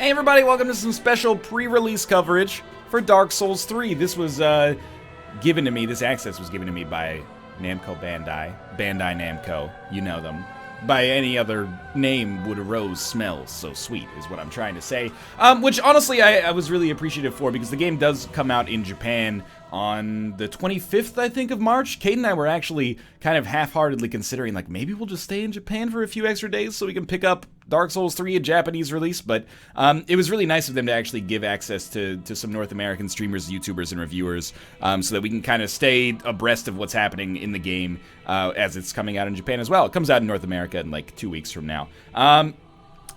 Hey everybody, welcome to some special pre-release coverage for Dark Souls 3. This was given to me, this access was given to me by Namco Bandai-Namco, you know them. By any other name would a rose smell so sweet, is what I'm trying to say. Which honestly I was really appreciative for, because the game does come out in Japan on the 25th, I think, of March. Kate and I were actually kind of half-heartedly considering, like, maybe we'll just stay in Japan for a few extra days so we can pick up Dark Souls 3, a Japanese release, but it was really nice of them to actually give access to some North American streamers, YouTubers, and reviewers, so that we can kind of stay abreast of what's happening in the game as it's coming out in Japan as well. It comes out in North America in like 2 weeks from now.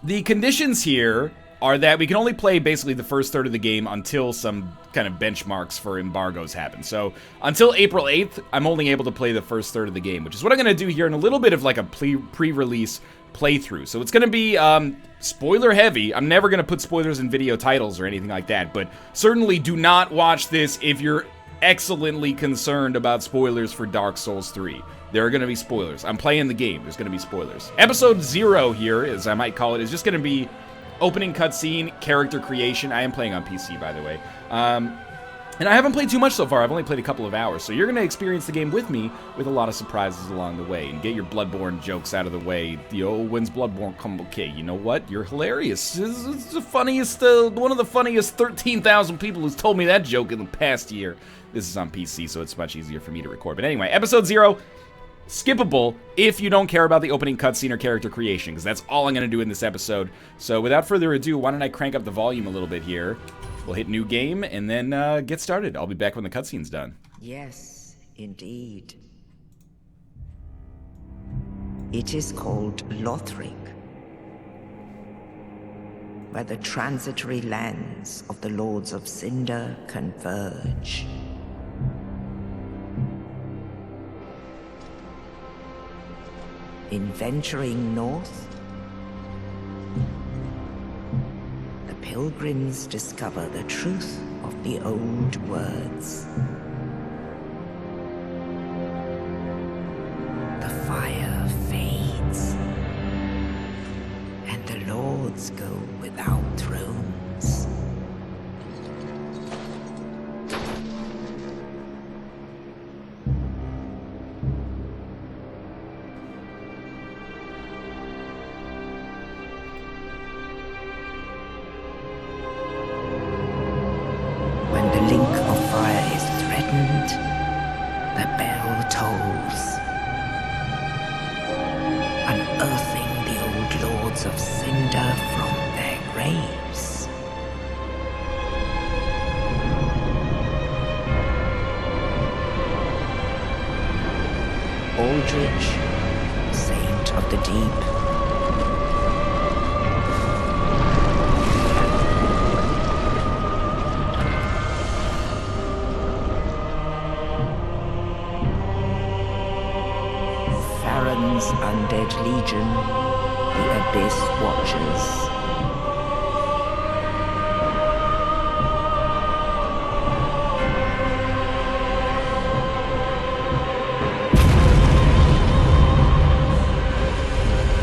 The conditions here are that we can only play basically the first third of the game until some kind of benchmarks for embargoes happen. So until April 8th, I'm only able to play the first third of the game, which is what I'm going to do here in a little bit of like a pre-release playthrough. So it's going to be spoiler heavy. I'm never going to put spoilers in video titles or anything like that, but certainly do not watch this if you're excellently concerned about spoilers for Dark Souls 3. There are going to be spoilers. I'm playing the game. There's going to be spoilers. Episode 0 here, as I might call it, is just going to be opening cutscene, character creation. I am playing on PC, by the way. And I haven't played too much so far. I've only played a couple of hours. So you're going to experience the game with me with a lot of surprises along the way. And get your Bloodborne jokes out of the way. When's Bloodborne come? Okay, you know what? You're hilarious. It's the funniest, one of the funniest 13,000 people who's told me that joke in the past year. This is on PC, so it's much easier for me to record. But anyway, episode 0. Skippable if you don't care about the opening cutscene or character creation, because that's all I'm going to do in this episode. So without further ado, why don't I crank up the volume a little bit here. We'll hit new game and then get started. I'll be back when the cutscene's done. Yes, indeed. It is called Lothric, where the transitory lands of the Lords of Cinder converge. In venturing north, the pilgrims discover the truth of the old words. The fire fades, and the lords go without thrones. Of cinder from their graves. Aldrich, saint of the deep, Farron's undead legion, the Abyss Watchers.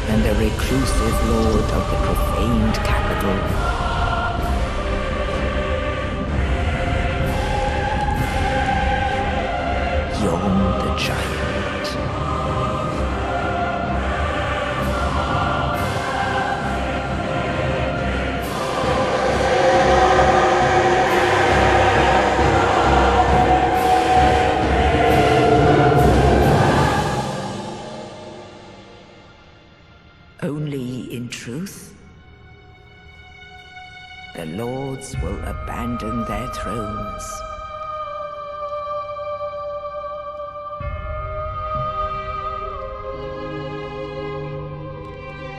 And the reclusive lord of the profaned capital. Yon the Giant. Only in truth, the lords will abandon their thrones.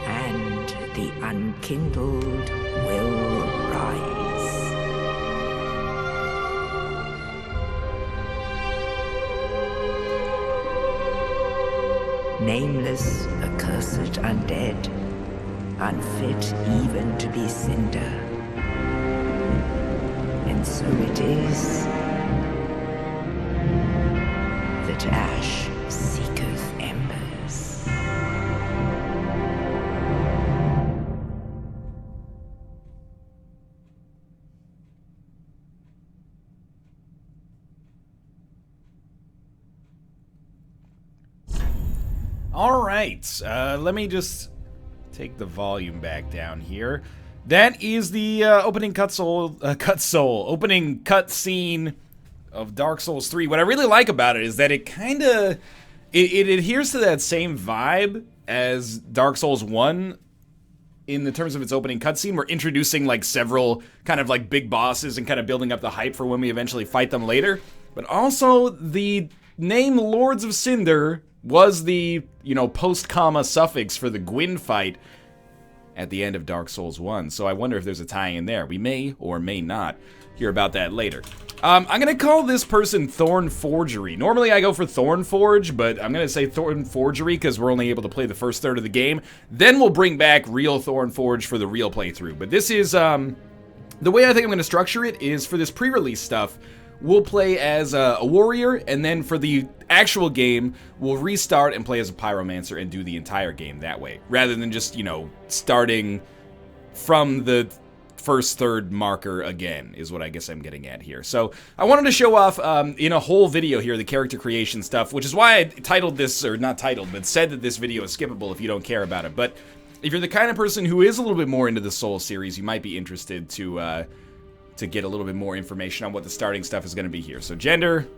And the unkindled will rise. Nameless, accursed undead, unfit even to be cinder. And so it is that ash seeketh embers. All right, let me just take the volume back down here. That is the opening opening cutscene of Dark Souls 3. What I really like about it is that it kind of it adheres to that same vibe as Dark Souls 1 in the terms of its opening cutscene. We're introducing like several kind of like big bosses and kind of building up the hype for when we eventually fight them later. But also the name Lords of Cinder was the, you know, post-comma suffix for the Gwyn fight at the end of Dark Souls 1. So I wonder if there's a tie-in there. We may or may not hear about that later. I'm gonna call this person Thorn Forgery. Normally I go for Thorn Forge, but I'm gonna say Thorn Forgery because we're only able to play the first third of the game. Then we'll bring back real Thorn Forge for the real playthrough. But this is, the way I think I'm gonna structure it is for this pre-release stuff, we'll play as a warrior, and then for the actual game, we'll restart and play as a pyromancer and do the entire game that way, rather than just, you know, starting from the first third marker again, is what I guess I'm getting at here. So I wanted to show off in a whole video here the character creation stuff, which is why I titled this, or not titled, but said that this video is skippable if you don't care about it. But if you're the kind of person who is a little bit more into the Souls series, you might be interested to get a little bit more information on what the starting stuff is going to be here. So gender,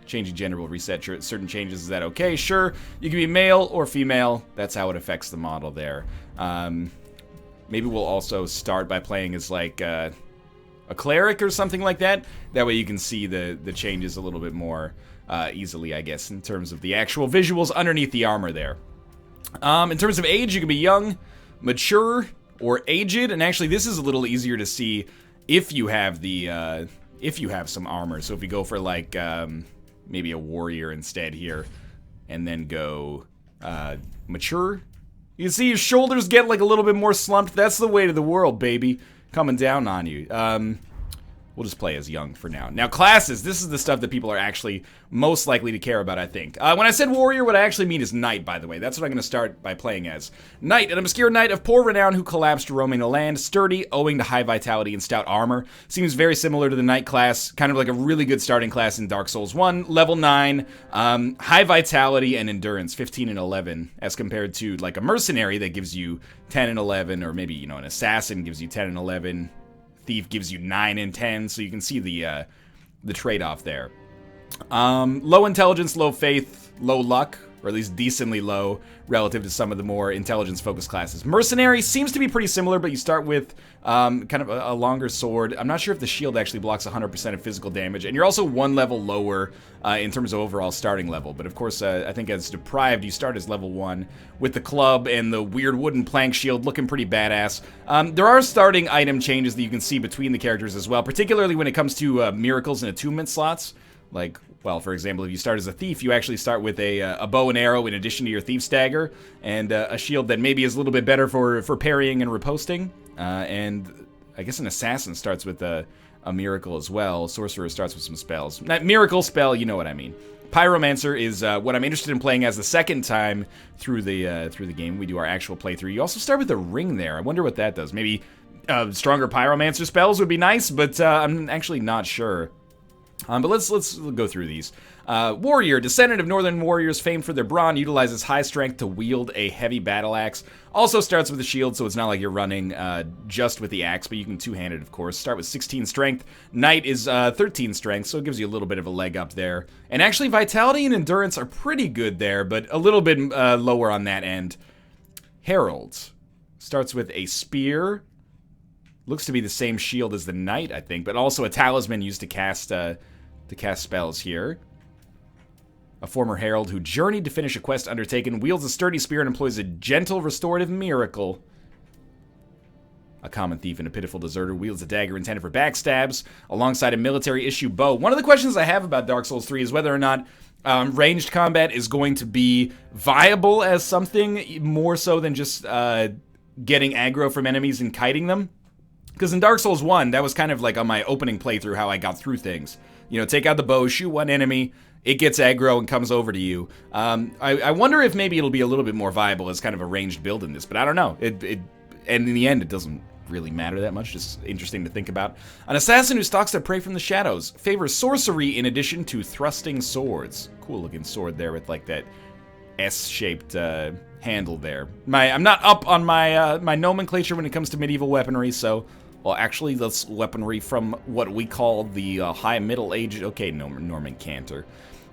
changing gender will reset certain changes. Is that okay? Sure. You can be male or female. That's how it affects the model there. Maybe we'll also start by playing as like a cleric or something like that. That way you can see the changes a little bit more easily, I guess, in terms of the actual visuals underneath the armor there. In terms of age, you can be young, mature, or aged, and actually this is a little easier to see if you have the if you have some armor. So if we go for like maybe a warrior instead here, and then go mature, you can see your shoulders get like a little bit more slumped. That's the weight of the world, baby, coming down on you. We'll just play as young for now. Now, classes. This is the stuff that people are actually most likely to care about, I think. When I said warrior, what I actually mean is knight, by the way. That's what I'm going to start by playing as. Knight, an obscure knight of poor renown who collapsed roaming the land. Sturdy, owing to high vitality and stout armor. Seems very similar to the knight class. Kind of like a really good starting class in Dark Souls 1. Level 9. High vitality and endurance, 15 and 11. As compared to like a mercenary that gives you 10 and 11. Or maybe, you know, an assassin gives you 10 and 11. Thief gives you 9 and 10, so you can see the trade-off there. Low intelligence, low faith, low luck, or at least decently low relative to some of the more intelligence-focused classes. Mercenary seems to be pretty similar, but you start with kind of a longer sword. I'm not sure if the shield actually blocks 100% of physical damage, and you're also one level lower in terms of overall starting level. But of course, I think as Deprived, you start as level 1 with the club and the weird wooden plank shield looking pretty badass. There are starting item changes that you can see between the characters as well, particularly when it comes to miracles and attunement slots. Like, well, for example, if you start as a thief, you actually start with a bow and arrow in addition to your thief's dagger, and a shield that maybe is a little bit better for parrying and riposting. And I guess an assassin starts with a miracle as well. Sorcerer starts with some spells. That miracle spell, you know what I mean. Pyromancer is what I'm interested in playing as the second time through the game. We do our actual playthrough. You also start with a ring there. I wonder what that does. Maybe stronger Pyromancer spells would be nice, but I'm actually not sure. But let's go through these. Warrior, descendant of Northern warriors famed for their brawn, utilizes high strength to wield a heavy battle axe. Also starts with a shield, so it's not like you're running just with the axe, but you can two-hand it, of course. Start with 16 strength. Knight is 13 strength, so it gives you a little bit of a leg up there. And actually, vitality and endurance are pretty good there, but a little bit lower on that end. Herald starts with a spear. Looks to be the same shield as the knight, I think, but also a talisman used to cast spells here. A former herald who journeyed to finish a quest undertaken, wields a sturdy spear and employs a gentle restorative miracle. A common thief and a pitiful deserter wields a dagger intended for backstabs, alongside a military-issue bow. One of the questions I have about Dark Souls 3 is whether or not ranged combat is going to be viable as something more so than just getting aggro from enemies and kiting them. Because in Dark Souls 1, that was kind of like on my opening playthrough how I got through things. You know, take out the bow, shoot one enemy, it gets aggro and comes over to you. I wonder if maybe it'll be a little bit more viable as kind of a ranged build in this, but I don't know. And in the end, it doesn't really matter that much, just interesting to think about. An assassin who stalks their prey from the shadows, favors sorcery in addition to thrusting swords. Cool looking sword there with like that S-shaped handle there. I'm not up on my my nomenclature when it comes to medieval weaponry, so... Well, actually, that's weaponry from what we call the High Middle Age... Okay, Norman Cantor.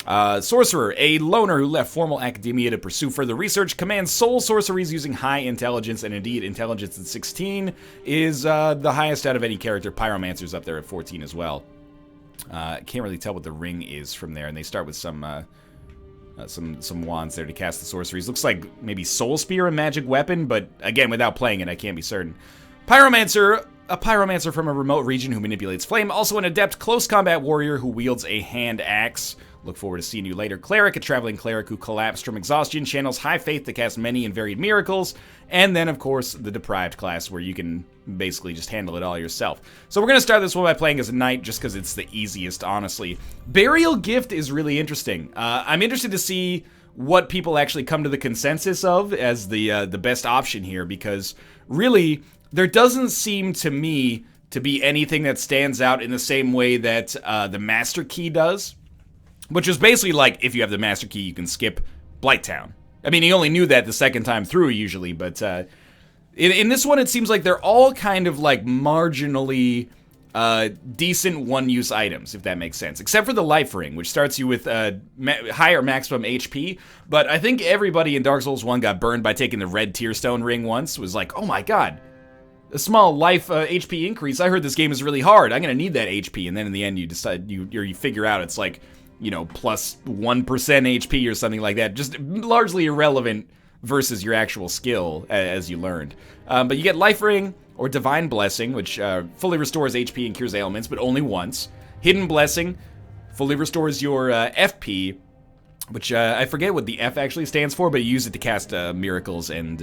Sorcerer, a loner who left formal academia to pursue further research, commands soul sorceries using high intelligence, and indeed, intelligence at 16 is the highest out of any character. Pyromancer's up there at 14 as well. Can't really tell what the ring is from there, and they start with some wands there to cast the sorceries. Looks like maybe Soul Spear, a magic weapon, but again, without playing it, I can't be certain. Pyromancer, a pyromancer from a remote region who manipulates flame, also an adept close combat warrior who wields a hand axe. Look forward to seeing you later. Cleric, a traveling cleric who collapsed from exhaustion, channels high faith to cast many and varied miracles, and then, of course, the deprived class, where you can basically just handle it all yourself. So we're going to start this one by playing as a knight, just because it's the easiest, honestly. Burial Gift is really interesting. I'm interested to see what people actually come to the consensus of as the best option here, because really, there doesn't seem to me to be anything that stands out in the same way that the Master Key does. Which is basically like, if you have the Master Key, you can skip Blighttown. I mean, he only knew that the second time through, usually, but in this one, it seems like they're all kind of like marginally decent one-use items, if that makes sense. Except for the Life Ring, which starts you with higher maximum HP, but I think everybody in Dark Souls 1 got burned by taking the red Tearstone ring once. It was like, oh my god, a small life HP increase. I heard this game is really hard. I'm gonna need that HP, and then in the end, you decide, you figure out it's like, you know, plus 1% HP or something like that. Just largely irrelevant versus your actual skill as you learned. But you get Life Ring or Divine Blessing, which fully restores HP and cures ailments, but only once. Hidden Blessing fully restores your FP, which I forget what the F actually stands for, but you use it to cast miracles and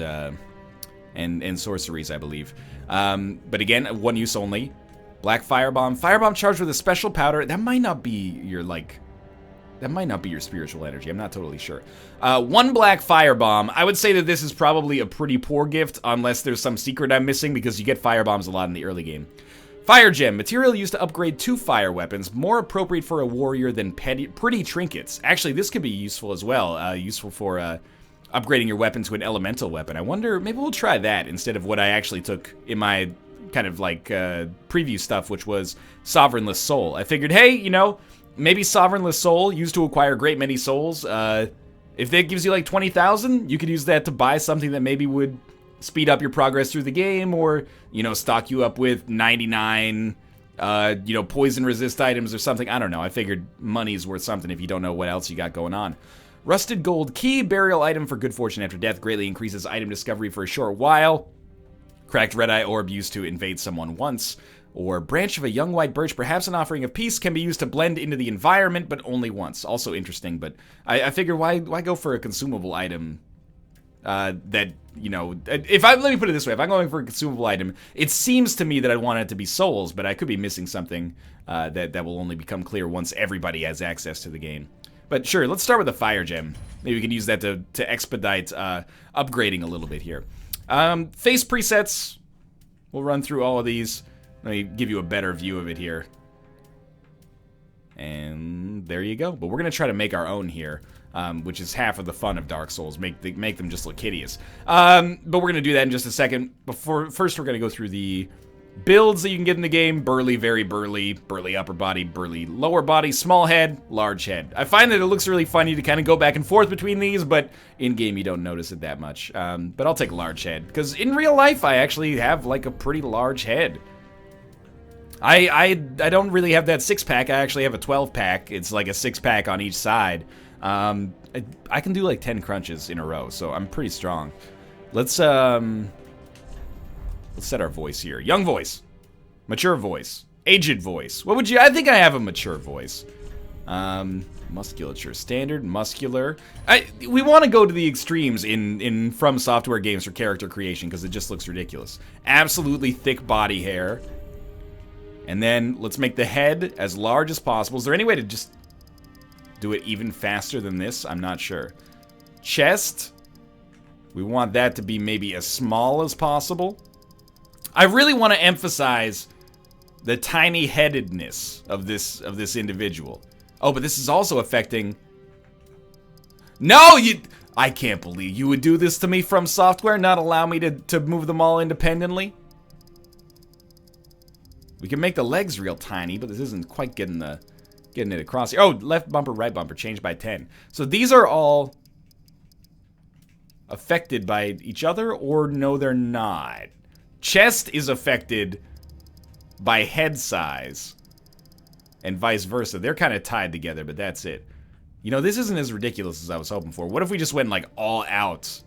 sorceries, I believe. But again, one use only. Black Firebomb. Firebomb charged with a special powder. That might not be your, like... That might not be your spiritual energy. I'm not totally sure. One Black Firebomb. I would say that this is probably a pretty poor gift, unless there's some secret I'm missing, because you get Firebombs a lot in the early game. Fire Gem. Material used to upgrade 2 fire weapons. More appropriate for a warrior than pretty trinkets. Actually, this could be useful as well. Useful for upgrading your weapon to an elemental weapon. I wonder, maybe we'll try that instead of what I actually took in my kind of like preview stuff, which was Sovereignless Soul. I figured, hey, you know... Maybe Sovereignless Soul, used to acquire a great many souls. If that gives you like 20,000, you could use that to buy something that maybe would speed up your progress through the game, or, you know, stock you up with 99, you know, poison resist items or something. I don't know. I figured money's worth something if you don't know what else you got going on. Rusted Gold Key, burial item for good fortune after death, greatly increases item discovery for a short while. Cracked Red Eye Orb used to invade someone once. Or Branch of a Young White Birch, perhaps an offering of peace, can be used to blend into the environment, but only once. Also interesting, but I figure why go for a consumable item that, you know, let me put it this way, if I'm going for a consumable item, it seems to me that I want it to be souls, but I could be missing something that will only become clear once everybody has access to the game. But sure, let's start with the Fire Gem. Maybe we can use that to expedite upgrading a little bit here. Face presets, we'll run through all of these. Let me give you a better view of it here. And there you go. But we're going to try to make our own here, which is half of the fun of Dark Souls. Make them just look hideous. But we're going to do that in just a second. First, we're going to go through the builds that you can get in the game. Burly, very burly. Burly upper body, burly lower body. Small head, large head. I find that it looks really funny to kind of go back and forth between these, but in-game you don't notice it that much. But I'll take large head, because in real life I actually have like a pretty large head. I don't really have that 6-pack. I actually have a 12-pack. It's like a 6-pack on each side. I can do like 10 crunches in a row, so I'm pretty strong. Let's set our voice here. Young voice, mature voice, aged voice. What would you? I think I have a mature voice. Musculature, standard, muscular. We want to go to the extremes in From Software games for character creation because it just looks ridiculous. Absolutely thick body hair. And then let's make the head as large as possible. Is there any way to just do it even faster than this? I'm not sure. Chest. We want that to be maybe as small as possible. I really want to emphasize the tiny-headedness of this individual. Oh, but this is also affecting... No, you... I can't believe you would do this to me from software, not allow me to move them all independently. We can make the legs real tiny, but this isn't quite getting it across here. Oh, left bumper, right bumper, changed by 10. So these are all affected by each other, or no, they're not. Chest is affected by head size, and vice versa. They're kind of tied together, but that's it. You know, this isn't as ridiculous as I was hoping for. What if we just went, like, all out?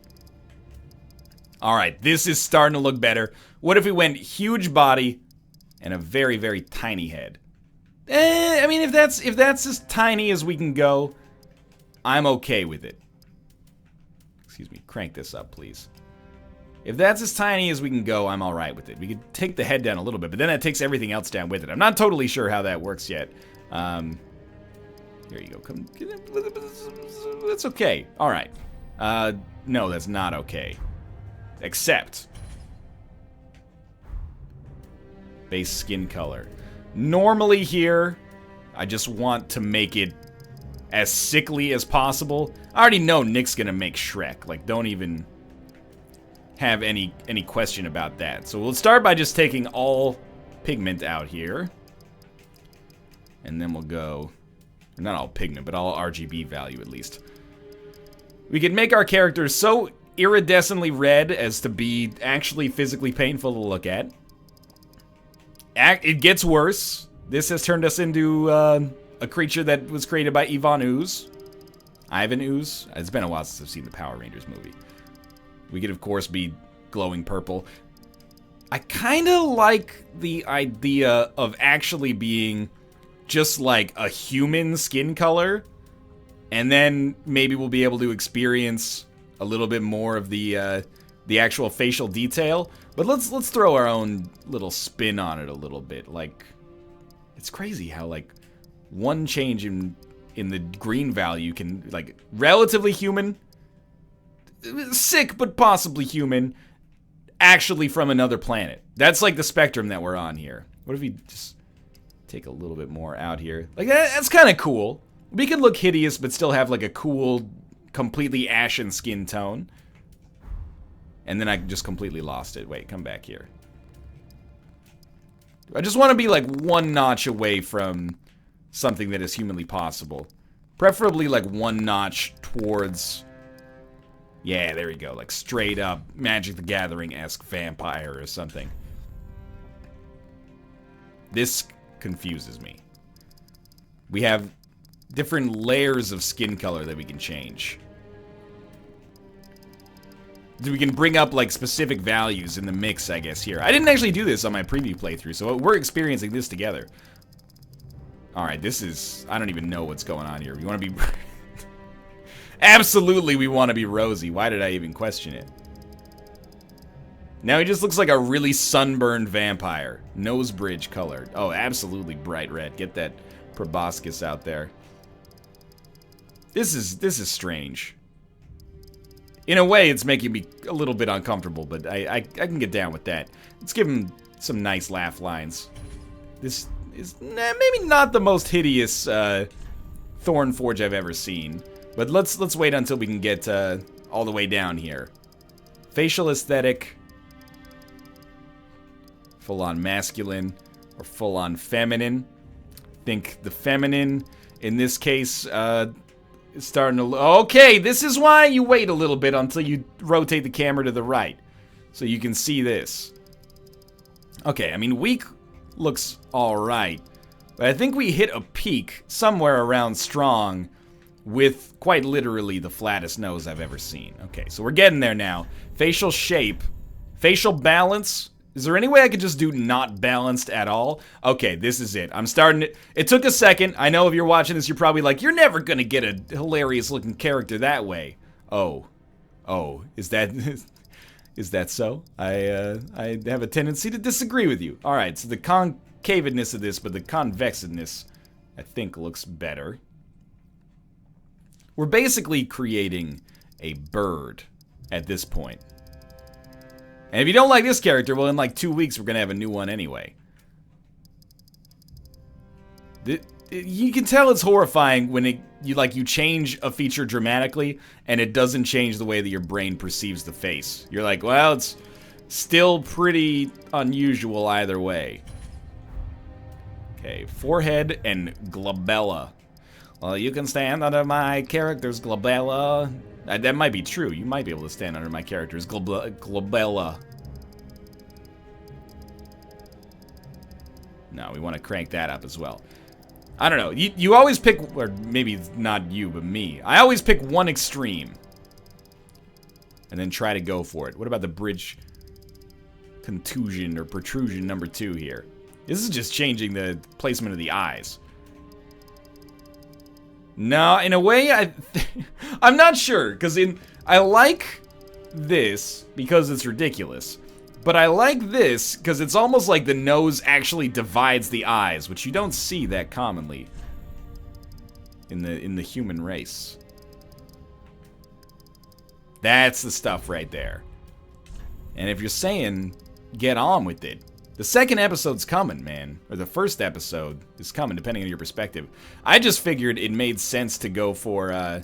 Alright, this is starting to look better. What if we went huge body and a very, very tiny head? I mean, if that's as tiny as we can go, I'm okay with it. Excuse me, crank this up, please. If that's as tiny as we can go, I'm alright with it. We could take the head down a little bit, but then that takes everything else down with it. I'm not totally sure how that works yet. Here you go. Come. That's okay. All right. No, that's not okay. Except base skin color. Normally here, I just want to make it as sickly as possible. I already know Nick's gonna make Shrek. Like, don't even have any question about that. So we'll start by just taking all pigment out here, and then we'll go. Not all pigment, but all RGB value at least. We can make our characters so iridescently red as to be actually physically painful to look at. It gets worse. This has turned us into a creature that was created by Ivan Ooze. Ivan Ooze. It's been a while since I've seen the Power Rangers movie. We could, of course, be glowing purple. I kind of like the idea of actually being just like a human skin color, and then maybe we'll be able to experience a little bit more of the actual facial detail. But let's throw our own little spin on it a little bit. Like, it's crazy how like one change in the green value can, like, relatively human, sick but possibly human, actually from another planet. That's like the spectrum that we're on here. What if we just take a little bit more out here? Like, that's kind of cool. We could look hideous, but still have, like, a cool, completely ashen skin tone. And then I just completely lost it. Wait, come back here. I just want to be, like, one notch away from something that is humanly possible. Preferably, like, one notch towards... Yeah, there we go. Like, straight up Magic the Gathering-esque vampire or something. This confuses me. We have different layers of skin color that we can change. We can bring up, like, specific values in the mix, I guess, here. I didn't actually do this on my preview playthrough, so we're experiencing this together. Alright, this is... I don't even know what's going on here. We want to be... Absolutely, we want to be rosy. Why did I even question it? Now he just looks like a really sunburned vampire. Nose bridge colored. Oh, absolutely bright red. Get that proboscis out there. This is strange. In a way, it's making me a little bit uncomfortable, but I can get down with that. Let's give him some nice laugh lines. This is maybe not the most hideous Thornforge I've ever seen, but let's wait until we can get all the way down here. Facial aesthetic. Full-on masculine or full-on feminine. I think the feminine, in this case, is starting to... Okay, this is why you wait a little bit until you rotate the camera to the right, so you can see this. Okay, I mean, weak looks alright, but I think we hit a peak somewhere around strong with quite literally the flattest nose I've ever seen. Okay, so we're getting there now. Facial shape. Facial balance. Is there any way I could just do not balanced at all? Okay, this is it. I'm starting to... It took a second. I know if you're watching this, you're probably like, you're never gonna get a hilarious looking character that way. Oh. Oh, is that... Is that so? I have a tendency to disagree with you. Alright, so the concavedness of this, but the convexedness, I think, looks better. We're basically creating a bird at this point. And if you don't like this character, well, in like 2 weeks, we're going to have a new one anyway. You can tell it's horrifying when you change a feature dramatically, and it doesn't change the way that your brain perceives the face. You're like, well, it's still pretty unusual either way. Okay, forehead and glabella. Well, you can stand under my character's glabella. That might be true. You might be able to stand under my character's glabella. No, we want to crank that up as well. I don't know. You always pick, or maybe not you, but me. I always pick one extreme. And then try to go for it. What about the bridge contusion or protrusion number 2 here? This is just changing the placement of the eyes. No, in a way, I'm not sure. Because I like this because it's ridiculous. But I like this because it's almost like the nose actually divides the eyes, which you don't see that commonly in the human race. That's the stuff right there. And if you're saying get on with it, the second episode's coming, man. Or the first episode is coming, depending on your perspective. I just figured it made sense to go for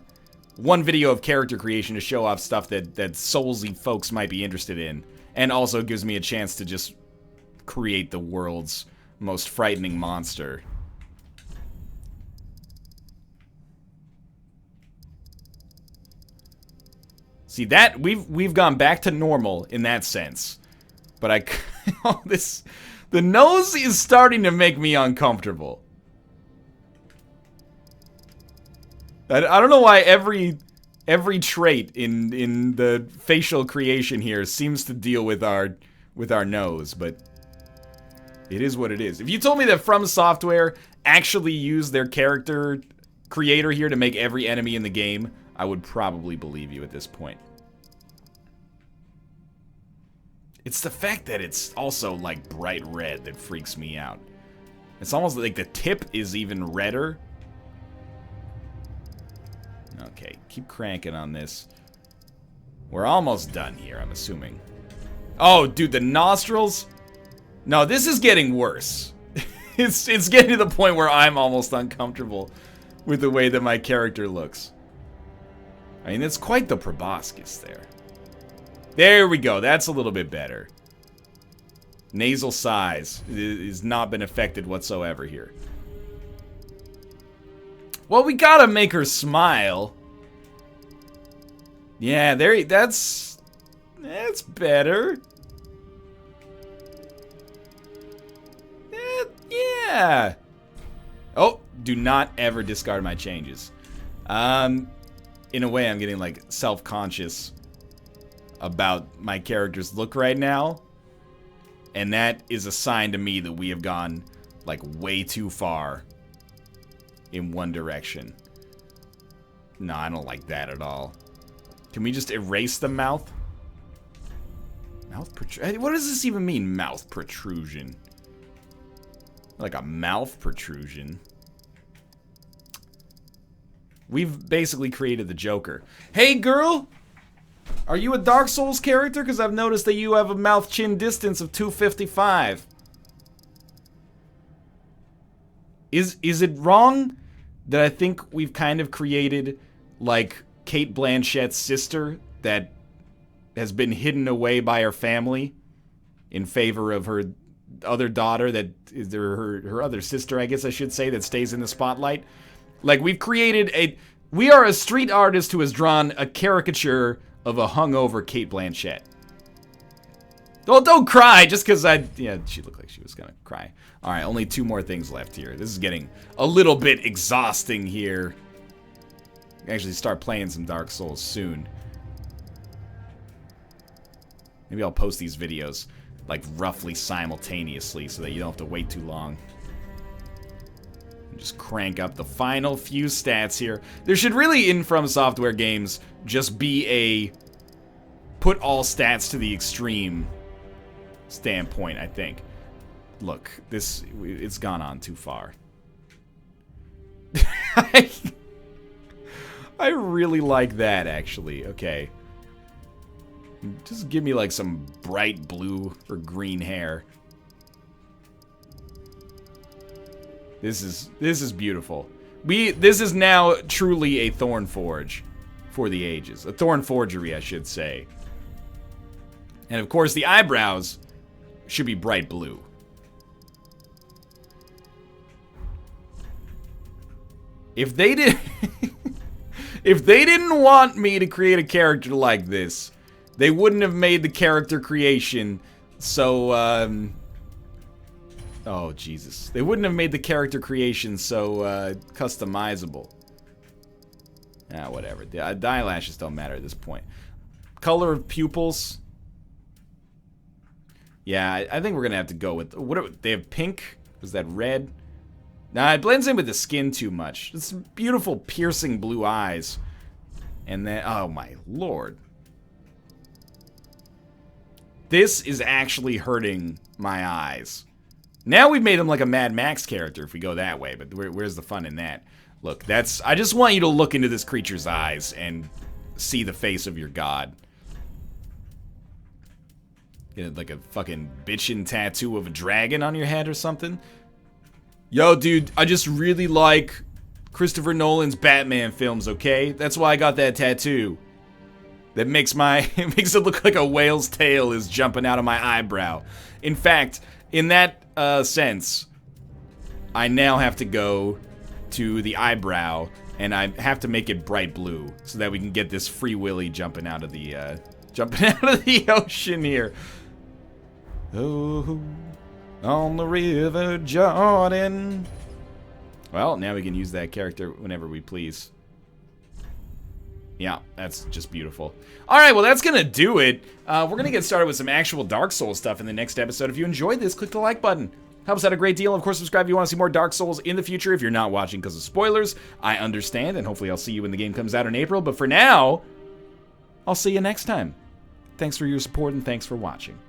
one video of character creation to show off stuff that Soulsy folks might be interested in. And also gives me a chance to just create the world's most frightening monster. See, that we've gone back to normal in that sense. But the nose is starting to make me uncomfortable. I don't know why every trait in the facial creation here seems to deal with our nose, but it is what it is. If you told me that From Software actually used their character creator here to make every enemy in the game, I would probably believe you at this point. It's the fact that it's also like bright red that freaks me out. It's almost like the tip is even redder. Okay, keep cranking on this. We're almost done here, I'm assuming. Oh, dude, the nostrils? No, this is getting worse. It's getting to the point where I'm almost uncomfortable with the way that my character looks. I mean, it's quite the proboscis there. There we go, that's a little bit better. Nasal size has not been affected whatsoever here. Well, we gotta make her smile. Yeah, that's better. Yeah. Oh, do not ever discard my changes. In a way, I'm getting like self-conscious about my character's look right now. And that is a sign to me that we have gone like way too far in one direction. No, I don't like that at all. Can we just erase the mouth? Mouth protrusion? What does this even mean, mouth protrusion? Like a mouth protrusion. We've basically created the Joker. Hey, girl! Are you a Dark Souls character? Because I've noticed that you have a mouth-chin distance of 255. Is it wrong that I think we've kind of created, like, Cate Blanchett's sister that has been hidden away by her family in favor of her other daughter that is her other sister, I guess I should say, that stays in the spotlight? Like, we've created we are a street artist who has drawn a caricature of a hungover Cate Blanchett. Well, don't cry, just because yeah, she looked like she was gonna cry. Alright, only 2 more things left here. This is getting a little bit exhausting here. Actually start playing some Dark Souls soon. Maybe I'll post these videos, like, roughly simultaneously so that you don't have to wait too long. Just crank up the final few stats here. There should really, in From Software games, just be a put all stats to the extreme standpoint, I think. Look, it's gone on too far. I really like that, actually. Okay. Just give me, like, some bright blue or green hair. This is beautiful. This is now truly a Thorn Forge for the ages. A Thorn Forgery, I should say. And of course, the eyebrows should be bright blue. If they did, if they didn't want me to create a character like this, they wouldn't have made the character creation so, oh, Jesus. They wouldn't have made the character creation so, customizable. Ah, whatever. The eyelashes don't matter at this point. Color of pupils. Yeah, I think we're gonna have to go with... They have pink? Is that red? Nah, it blends in with the skin too much. It's beautiful, piercing blue eyes. And then... Oh, my lord. This is actually hurting my eyes. Now we've made him like a Mad Max character if we go that way, but where's the fun in that? Look, that's... I just want you to look into this creature's eyes and see the face of your god. Get like a fucking bitchin' tattoo of a dragon on your head or something. Yo, dude, I just really like Christopher Nolan's Batman films, okay? That's why I got that tattoo. That makes it makes it look like a whale's tail is jumping out of my eyebrow. In fact, in that sense, I now have to go to the eyebrow and I have to make it bright blue so that we can get this Free Willy jumping out of the ocean here. Oh, on the River Jordan. Well, now we can use that character whenever we please. Yeah, that's just beautiful. Alright, well that's gonna do it. We're gonna get started with some actual Dark Souls stuff in the next episode. If you enjoyed this, click the like button. Helps out a great deal. Of course, subscribe if you want to see more Dark Souls in the future. If you're not watching because of spoilers, I understand, and hopefully I'll see you when the game comes out in April. But for now, I'll see you next time. Thanks for your support and thanks for watching.